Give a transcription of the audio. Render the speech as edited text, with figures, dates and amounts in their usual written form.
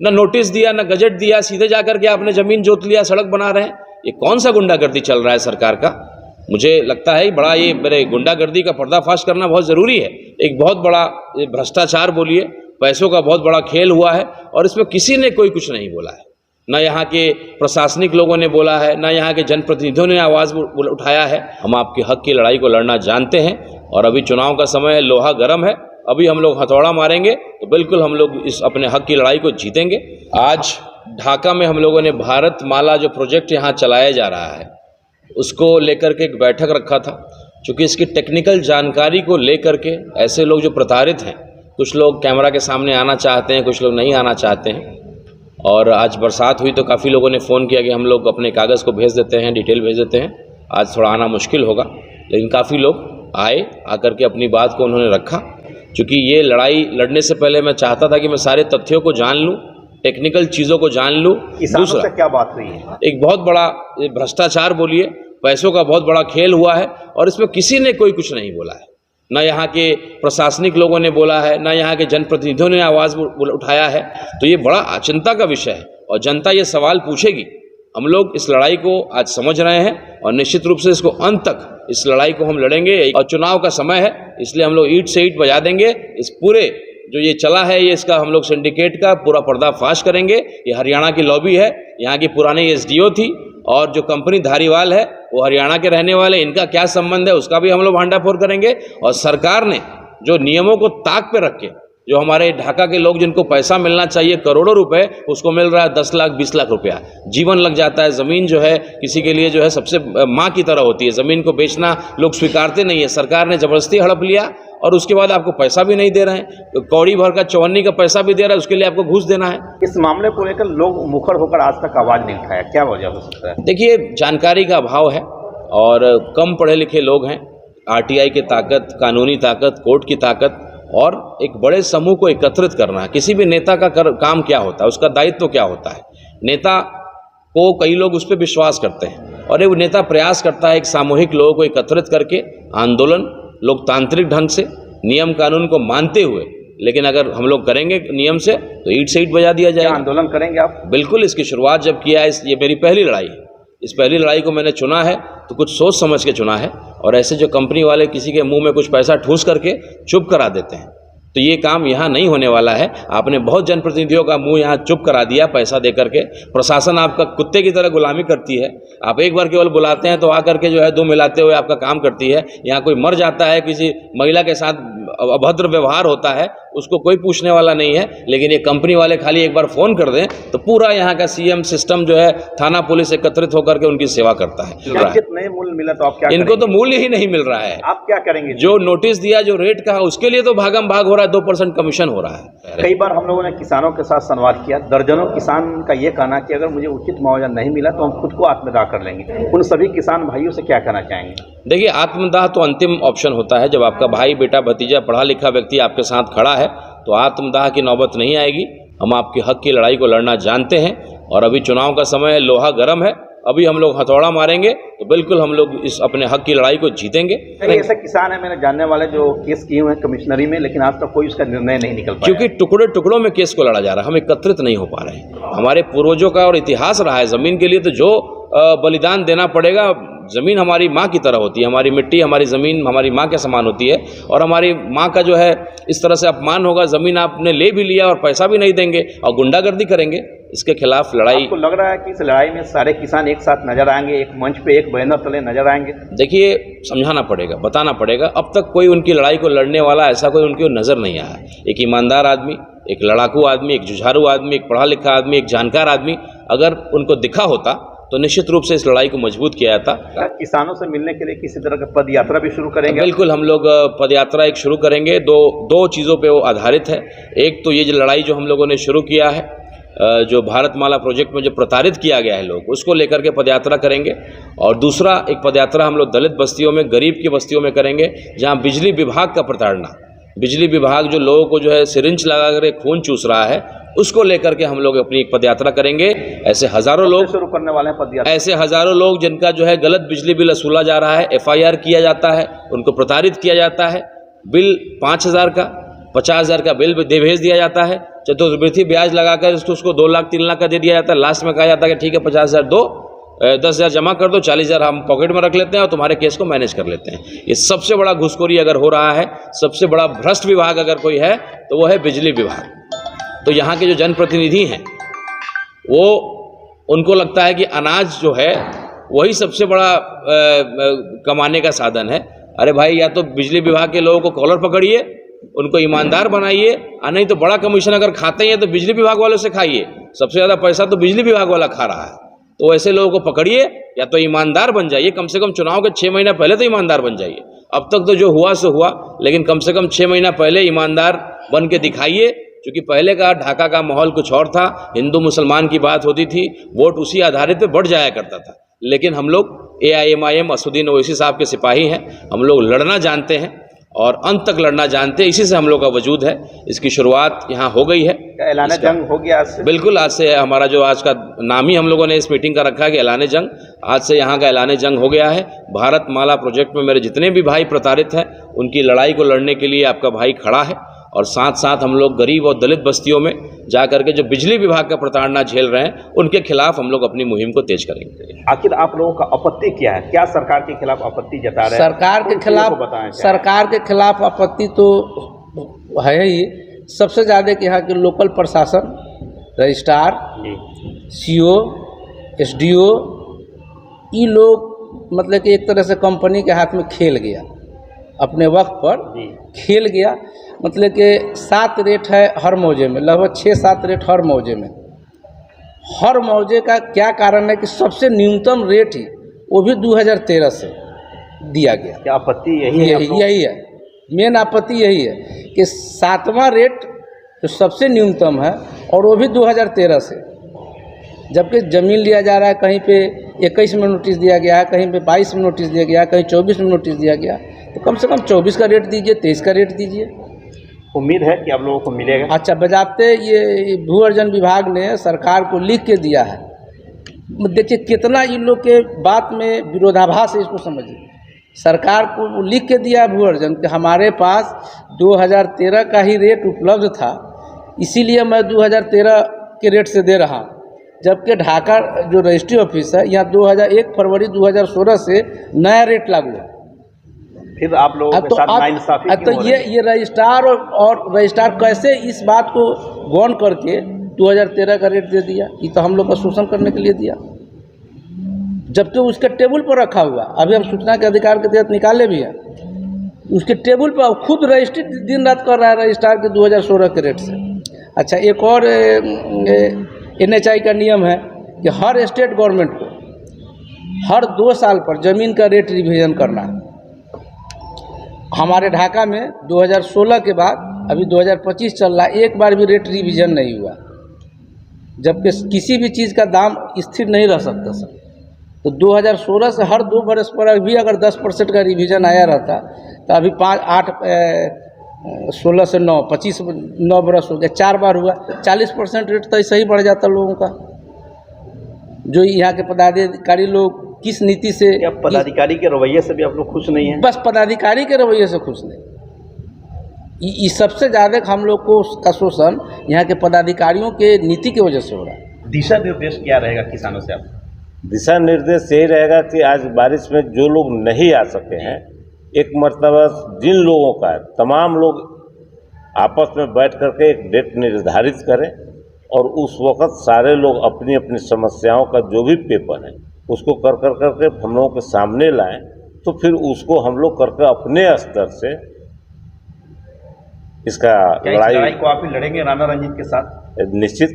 न नोटिस दिया, न गजट दिया, सीधे जाकर के आपने ज़मीन जोत लिया, सड़क बना रहे हैं। ये कौन सा गुंडागर्दी चल रहा है सरकार का? मुझे लगता है बड़ा ये मेरे गुंडागर्दी का पर्दाफाश करना बहुत ज़रूरी है। एक बहुत बड़ा भ्रष्टाचार बोलिए, पैसों का बहुत बड़ा खेल हुआ है और इसमें किसी ने कोई कुछ नहीं बोला है। न यहाँ के प्रशासनिक लोगों ने बोला है, न यहाँ के जनप्रतिनिधियों ने आवाज़ उठाया है। हम आपके हक की लड़ाई को लड़ना जानते हैं और अभी चुनाव का समय है, लोहा गर्म है। अभी हम लोग हथौड़ा मारेंगे तो बिल्कुल हम लोग इस अपने हक की लड़ाई को जीतेंगे। आज ढाका में हम लोगों ने भारत माला जो प्रोजेक्ट यहाँ चलाया जा रहा है उसको लेकर के एक बैठक रखा था। चूँकि इसकी टेक्निकल जानकारी को लेकर के ऐसे लोग जो प्रताड़ित हैं, कुछ लोग कैमरा के सामने आना चाहते हैं, कुछ लोग नहीं आना चाहते हैं। और आज बरसात हुई तो काफ़ी लोगों ने फ़ोन किया कि हम लोग अपने कागज़ को भेज देते हैं, डिटेल भेज देते हैं। आज थोड़ा आना मुश्किल होगा, लेकिन काफ़ी लोग आए, आकर के अपनी बात को उन्होंने रखा। क्योंकि ये लड़ाई लड़ने से पहले मैं चाहता था कि मैं सारे तथ्यों को जान लूँ, टेक्निकल चीज़ों को जान लूँ। दूसरा क्या बात हुई है? एक बहुत बड़ा भ्रष्टाचार बोलिए, पैसों का बहुत बड़ा खेल हुआ है और इसमें किसी ने कोई कुछ नहीं बोला है। न यहाँ के प्रशासनिक लोगों ने बोला है, न यहाँ के जनप्रतिनिधियों ने आवाज़ उठाया है। तो ये बड़ा चिंता का विषय है और जनता ये सवाल पूछेगी। हम लोग इस लड़ाई को आज समझ रहे हैं और निश्चित रूप से इसको अंत तक इस लड़ाई को हम लड़ेंगे। और चुनाव का समय है, इसलिए हम लोग ईंट से ईंट बजा देंगे। इस पूरे जो ये चला है ये इसका हम लोग सिंडिकेट का पूरा पर्दाफाश करेंगे। ये हरियाणा की लॉबी है, यहाँ की पुरानी एसडीओ थी और जो कंपनी धारीवाल है वो हरियाणा के रहने वाले, इनका क्या संबंध है उसका भी हम लोग भांडाफोड़ करेंगे। और सरकार ने जो नियमों को ताक पे रख के, जो हमारे ढाका के लोग जिनको पैसा मिलना चाहिए करोड़ों रुपए, उसको मिल रहा है 10 लाख 20 लाख रुपया। जीवन लग जाता है। ज़मीन जो है किसी के लिए जो है सबसे माँ की तरह होती है। ज़मीन को बेचना लोग स्वीकारते नहीं है। सरकार ने ज़बरदस्ती हड़प लिया और उसके बाद आपको पैसा भी नहीं दे रहे हैं। तो कौड़ी भर का चौवन्नी का पैसा भी दे रहा है, उसके लिए आपको घूस देना है। इस मामले को लेकर लोग मुखर होकर आज तक आवाज़ नहीं उठाया, क्या वजह हो सकता है? देखिए, जानकारी का अभाव है और कम पढ़े लिखे लोग हैं। आरटीआई की ताकत, कानूनी ताकत, कोर्ट की ताकत और एक बड़े समूह को एकत्रित करना है। किसी भी नेता का काम क्या होता है, उसका दायित्व क्या होता है? नेता को कई लोग उस पर विश्वास करते हैं और एक नेता प्रयास करता है एक सामूहिक लोगों को एकत्रित करके आंदोलन लोकतांत्रिक ढंग से, नियम कानून को मानते हुए। लेकिन अगर हम लोग करेंगे नियम से तो ईंट से ईंट बजा दिया जाएगा। आंदोलन करेंगे आप? बिल्कुल। इसकी शुरुआत जब किया है, ये मेरी पहली लड़ाई है। इस पहली लड़ाई को मैंने चुना है तो कुछ सोच समझ के चुना है। और ऐसे जो कंपनी वाले किसी के मुंह में कुछ पैसा ठूस करके चुप करा देते हैं, तो ये काम यहाँ नहीं होने वाला है। आपने बहुत जनप्रतिनिधियों का मुंह यहाँ चुप करा दिया पैसा दे करके। प्रशासन आपका कुत्ते की तरह गुलामी करती है। आप एक बार केवल बुलाते हैं तो आकर के जो है दो मिलाते हुए आपका काम करती है। यहाँ कोई मर जाता है, किसी महिला के साथ अभद्र व्यवहार होता है, उसको कोई पूछने वाला नहीं है। लेकिन ये कंपनी वाले खाली एक बार फ़ोन कर दें तो पूरा यहाँ का सीएम सिस्टम जो है, थाना पुलिस एकत्रित होकर के उनकी सेवा करता है। कितने मूल्य मिला तो आप क्या इनको तो मूल्य ही नहीं मिल रहा है। आप क्या करेंगे? जो नोटिस दिया, जो रेट कहा, उसके लिए तो भागम भाग हो रहा है। 2% कमीशन हो रहा है। कई बार हम लोगों ने किसानों के साथ संवाद किया। दर्जनों किसान का ये कहना कि अगर मुझे उचित मुआवजा नहीं मिला तो हम खुद को आत्मदाह कर लेंगे। उन सभी किसान भाइयों से क्या कहना चाहेंगे? देखिए, आत्मदाह तो अंतिम ऑप्शन होता है। जब आपका भाई, बेटा, भतीजा, पढ़ा लिखा व्यक्ति आपके साथ खड़ा है तो आत्मदाह की नौबत नहीं आएगी। हम आपके हक की लड़ाई को लड़ना जानते हैं और अभी चुनाव का समय है, लोहा गर्म है। अभी हम लोग हथौड़ा मारेंगे तो बिल्कुल हम लोग इस अपने हक की लड़ाई को जीतेंगे। ऐसे किसान है मेरे जानने वाले जो केस किए हुए हैं कमिश्नरी में, लेकिन आज तक कोई उसका निर्णय नहीं निकल पाया। क्योंकि टुकड़े टुकड़ों में केस को लड़ा जा रहा है, हम एकत्रित नहीं हो पा रहे हैं। हमारे पूर्वजों का और इतिहास रहा है, ज़मीन के लिए तो जो बलिदान देना पड़ेगा। ज़मीन हमारी माँ की तरह होती है। हमारी मिट्टी, हमारी ज़मीन हमारी माँ के समान होती है। और हमारी माँ का जो है इस तरह से अपमान होगा, ज़मीन आपने ले भी लिया और पैसा भी नहीं देंगे और गुंडागर्दी करेंगे, इसके खिलाफ लड़ाई। आपको लग रहा है कि इस लड़ाई में सारे किसान एक साथ नजर आएंगे, एक मंच पे, एक बैनर तले नजर आएंगे? देखिए, समझाना पड़ेगा, बताना पड़ेगा। अब तक कोई उनकी लड़ाई को लड़ने वाला ऐसा कोई उनकी नज़र नहीं आया। एक ईमानदार आदमी, एक लड़ाकू आदमी, एक जुझारू आदमी, एक पढ़ा लिखा आदमी, एक जानकार आदमी अगर उनको दिखा होता तो निश्चित रूप से इस लड़ाई को मजबूत किया जाता। किसानों से मिलने के लिए किसी तरह का पद यात्रा भी शुरू करेंगे? बिल्कुल, हम लोग पद यात्रा एक शुरू करेंगे। दो चीज़ों पे वो आधारित है। एक तो ये जो लड़ाई जो हम लोगों ने शुरू किया है, जो भारत माला प्रोजेक्ट में जो प्रताड़ित किया गया है लोग, उसको लेकर के पदयात्रा करेंगे। और दूसरा एक पदयात्रा हम लोग दलित बस्तियों में, गरीब की बस्तियों में करेंगे, जहाँ बिजली विभाग का प्रताड़ना, बिजली विभाग जो लोगों को जो है सिरिंज लगा कर खून चूस रहा है, उसको लेकर के हम लोग अपनी एक पदयात्रा करेंगे। ऐसे हजारों लोग शुरू करने वाले हैं पदयात्रा। ऐसे हजारों लोग जिनका जो है गलत बिजली बिल वसूला जा रहा है, FIR किया जाता है, उनको प्रताड़ित किया जाता है। बिल 5,000 का, 50,000 का बिल भेज दिया जाता है चतुर्वृत्ति ब्याज लगाकर उसको 2 लाख 3 लाख का दे दिया जाता है। लास्ट में कहा जाता है कि ठीक है 50,000 दो, 10,000 जमा कर दो, 40,000 हम पॉकेट में रख लेते हैं और तुम्हारे केस को मैनेज कर लेते हैं। ये सबसे बड़ा घूसखोरी अगर हो रहा है, सबसे बड़ा भ्रष्ट विभाग अगर कोई है तो वो है बिजली विभाग। तो यहाँ के जो जनप्रतिनिधि हैं वो, उनको लगता है कि अनाज जो है वही सबसे बड़ा कमाने का साधन है। अरे भाई, या तो बिजली विभाग के लोगों को कॉलर पकड़िए, उनको ईमानदार बनाइए, और नहीं तो बड़ा कमीशन अगर खाते हैं तो बिजली विभाग वालों से खाइए। सबसे ज़्यादा पैसा तो बिजली विभाग वाला खा रहा है। तो ऐसे लोगों को पकड़िए, या तो ईमानदार बन जाइए, कम से कम चुनाव के 6 महीना पहले तो ईमानदार बन जाइए। अब तक तो जो हुआ सो हुआ, लेकिन कम से कम 6 महीना पहले ईमानदार बन के दिखाइए। क्योंकि पहले का ढाका का माहौल कुछ और था, हिंदू मुसलमान की बात होती थी, वोट उसी आधारित पे बढ़ जाया करता था। लेकिन हम लोग AIMIM असदुद्दीन ओवैसी साहब के सिपाही हैं, हम लोग लड़ना जानते हैं और अंत तक लड़ना जानते हैं। इसी से हम लोग का वजूद है। इसकी शुरुआत यहाँ हो गई है। ऐलान जंग हो गया आज से? बिल्कुल, आज से हमारा जो आज का नाम ही हम लोगों ने इस मीटिंग का रखा है कि ऐलान जंग। आज से यहाँ का ऐलान जंग हो गया है। भारत माला प्रोजेक्ट में मेरे जितने भी भाई प्रताड़ित हैं, उनकी लड़ाई को लड़ने के लिए आपका भाई खड़ा है। और साथ साथ हम लोग गरीब और दलित बस्तियों में जा करके जो बिजली विभाग का प्रताड़ना झेल रहे हैं, उनके खिलाफ हम लोग अपनी मुहिम को तेज करेंगे। आखिर आप लोगों का आपत्ति क्या है? क्या सरकार के खिलाफ आपत्ति जता रहे हैं? सरकार के खिलाफ आपत्ति तो है ही। सबसे ज़्यादा कि यहाँ के लोकल प्रशासन, रजिस्ट्रार, CO, SDO, ये लोग मतलब कि एक तरह से कंपनी के हाथ में खेल गया, अपने वक्त पर खेल गया। मतलब कि 7 रेट है हर मौजे में, लगभग 6-7 रेट हर मौजे में। हर मौजे का क्या कारण है कि सबसे न्यूनतम रेट ही वो भी 2013 से दिया गया। क्या आपत्ति यही है? मेन आपत्ति यही है कि 7वां रेट जो सबसे न्यूनतम है और वो भी 2013 से, जबकि ज़मीन लिया जा रहा है, कहीं पे 21 में नोटिस दिया गया है, कहीं पे 22 में नोटिस दिया गया है, कहीं 24 में नोटिस दिया गया। तो कम से कम 24 का रेट दीजिए, 23 का रेट दीजिए। उम्मीद है कि आप लोगों को मिलेगा। अच्छा, बजाते ये भू अर्जन विभाग ने सरकार को लिख के दिया है। देखिए कितना इन लोग के बात में विरोधाभास है, इसको समझिए। सरकार को लिख के दिया भू अर्जन कि हमारे पास 2013 का ही रेट उपलब्ध था, इसीलिए मैं 2013 के रेट से दे रहा हूँ। जबकि ढाका जो रजिस्ट्री ऑफिस है, यहाँ 1 फरवरी 2016 से नया रेट लागू है। फिर आप लोगों के साथ नाइंसाफी तो ये रजिस्ट्रार और रजिस्ट्रार कैसे इस बात को गौन करके 2013 का रेट दे दिया? ये तो हम लोग का शोषण करने के लिए दिया, जबकि उसके टेबल पर रखा हुआ। अभी हम सूचना के अधिकार के तहत निकाले भी हैं, उसके टेबल पर खुद रजिस्ट्री दिन रात कर रहा है रजिस्ट्रार के 2016 के रेट से। अच्छा, एक और NHI का नियम है कि हर स्टेट गवर्नमेंट को हर 2 साल पर ज़मीन का रेट रिवीजन करना है। हमारे ढाका में 2016 के बाद अभी 2025 चल रहा है, एक बार भी रेट रिवीजन नहीं हुआ, जबकि किसी भी चीज़ का दाम स्थिर नहीं रह सकता सर। तो 2016 से हर 2 बरस पर भी अगर 10% का रिवीजन आया रहता तो अभी 16 से 9, 25 9 बरस हो गया, 4 बार हुआ, 40% रेट तो ऐसे ही बढ़ जाता लोगों का। जो यहाँ के पदाधिकारी लोग किस नीति से, पदाधिकारी के रवैये से भी आप लोग खुश नहीं हैं? बस पदाधिकारी के रवैये से खुश नहीं। ये सबसे ज़्यादा हम लोग को का शोषण यहाँ के पदाधिकारियों के नीति की वजह से हो रहा है। दिशा निर्देश क्या रहेगा किसानों से? आप दिशा निर्देश यही रहेगा कि आज बारिश में जो लोग नहीं आ सके हैं, एक मर्तबा जिन लोगों का है, तमाम लोग आपस में बैठ करके एक डेट निर्धारित करें और उस वक़्त सारे लोग अपनी अपनी समस्याओं का जो भी पेपर है उसको कर करके हम लोगों के सामने लाएं, तो फिर उसको हम लोग करके अपने स्तर से इसका लड़ाई को आप ही लड़ेंगे राणा रंजीत के साथ? निश्चित।